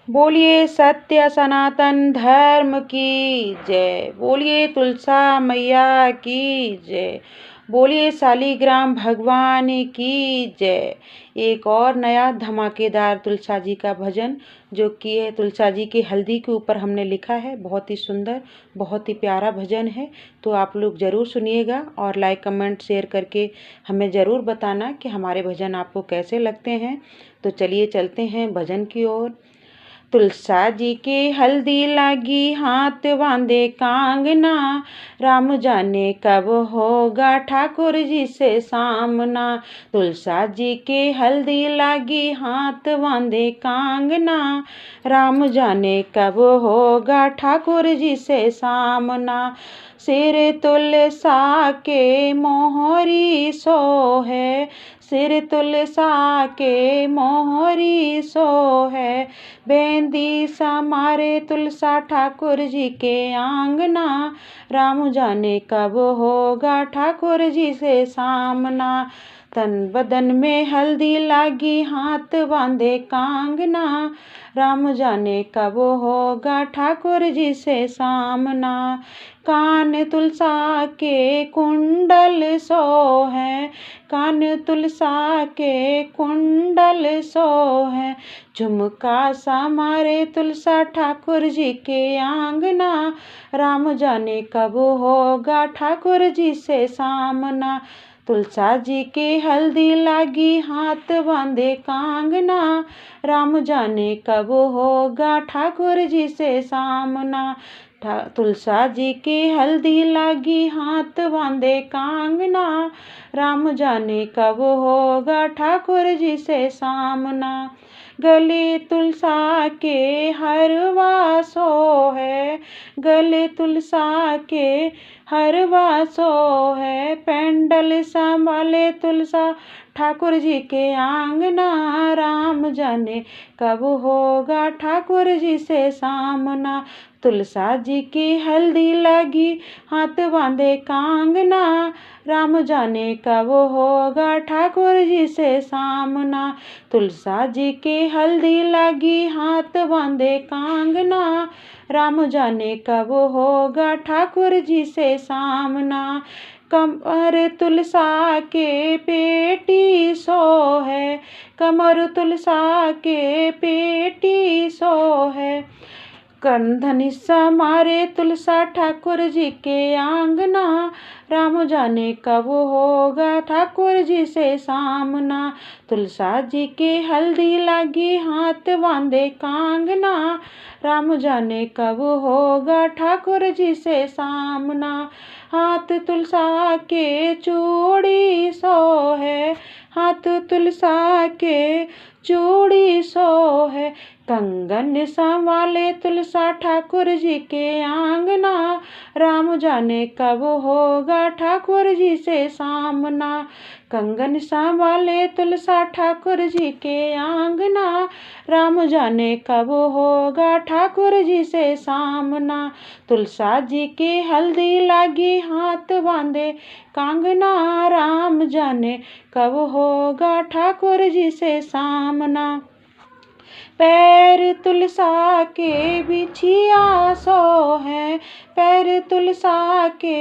बोलिए सत्य सनातन धर्म की जय। बोलिए तुलसा मैया की जय। बोलिए शालिग्राम भगवान की जय। एक और नया धमाकेदार तुलसा जी का भजन जो कि है तुलसा जी की हल्दी के ऊपर हमने लिखा है। बहुत ही सुंदर, बहुत ही प्यारा भजन है। तो आप लोग ज़रूर सुनिएगा और लाइक कमेंट शेयर करके हमें ज़रूर बताना कि हमारे भजन आपको कैसे लगते हैं। तो चलिए चलते हैं भजन की ओर। तुलसा जी के हल्दी लागी हाथ बांधे कांगना, राम जाने कब होगा ठाकुर जी से सामना। तुलसा जी के हल्दी लागी हाथ बांधे कांगना, राम जाने कब होगा ठाकुर जी से सामना। सिर तुलसा के मोहरी सोहे, सिर तुलसा के मोहरी सोहे, बेंदी समारे तुलसा ठाकुर जी के आंगना, राम जाने कब होगा ठाकुर जी से सामना। तन बदन में हल्दी लागी हाथ बांधे कांगना, राम जाने कब होगा ठाकुर जी से सामना। कान तुलसा के कुंडल सोहे, कान तुलसा के कुंडल सोहे, झुमका समारे तुलसा ठाकुर जी के आंगना, राम जाने कब होगा ठाकुर जी से सामना। तुलसा जी के हल्दी लागी हाथ बांधे कांगना, राम जाने कब होगा ठाकुर जी से सामना। तुलसा जी के हल्दी लागी हाथ बांधे कांगना, राम जाने कब होगा ठाकुर जी से सामना। गले तुलसा के हरवा सोहे, गले तुलसा के हरवा सोहे, पेंडल संभाले तुलसा ठाकुर जी के आंगना, राम जाने कब होगा ठाकुर जी से सामना। तुलसा जी की हल्दी लगी हाथ बांधे कांगना, राम जाने कब होगा ठाकुर जी से सामना। तुलसा जी के हल्दी लगी हाथ बांधे कांगना, राम जाने कब होगा ठाकुर जी से सामना। कमर तुलसा के पेटी सोहे, कमर तुलसा के पेटी सोहे, कंधन समारे तुलसा ठाकुर जी के आंगना, राम जाने कब होगा ठाकुर जी से सामना। तुलसा जी के हल्दी लगी हाथ बांधे कांगना, राम जाने कब होगा ठाकुर जी से सामना। हाथ तुलसा के चूड़ी सोहे, हाथ तुलसा के चूड़ी सोहे, कंगन संभाले तुलसा ठाकुर जी के आंगना, राम जाने कब होगा ठाकुर जी से सामना। कंगन संभाले तुलसा ठाकुर जी के आंगना, राम जाने कब होगा ठाकुर जी से सामना। तुलसा जी के हल्दी लागी हाथ बांधे कांगना, राम जाने कब होगा ठाकुर जी से सामना। पैर तुलसा के बिछिया सोहे, पैर तुलसा के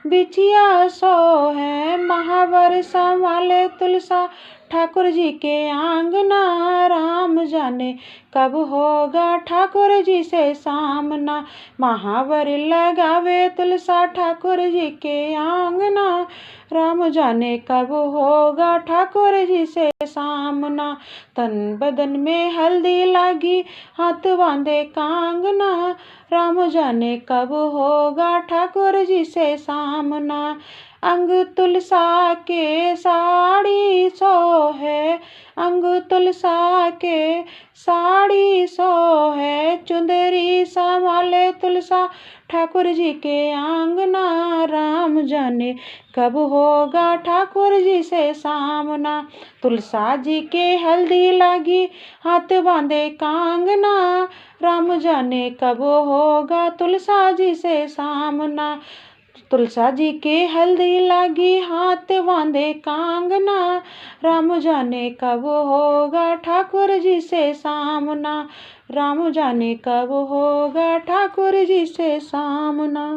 बिछिया सोहे, महावर संभाले तुलसा ठाकुर जी के आंगना, राम जाने कब होगा ठाकुर जी से सामना। महावर लगावे तुलसा ठाकुर जी के आंगना, राम जाने कब होगा ठाकुर जी से सामना। तन बदन में हल्दी लागी हाथ बांधे कांगना, राम जाने कब होगा ठाकुर जी से सामना। अंग तुलसा के साड़ी सोहे, अंग तुलसा के साड़ी सोहे, चुंदरी संभाले तुलसा ठाकुर जी के आंगना, राम जाने कब होगा ठाकुर जी से सामना। तुलसा जी के हल्दी लगी हाथ बांधे कांगना, राम जाने कब होगा तुलसा जी से सामना। तुलसा जी के हल्दी लगी हाथ बांधे कांगना, राम जाने कब होगा ठाकुर जी से सामना। राम जाने कब होगा ठाकुर जी से सामना।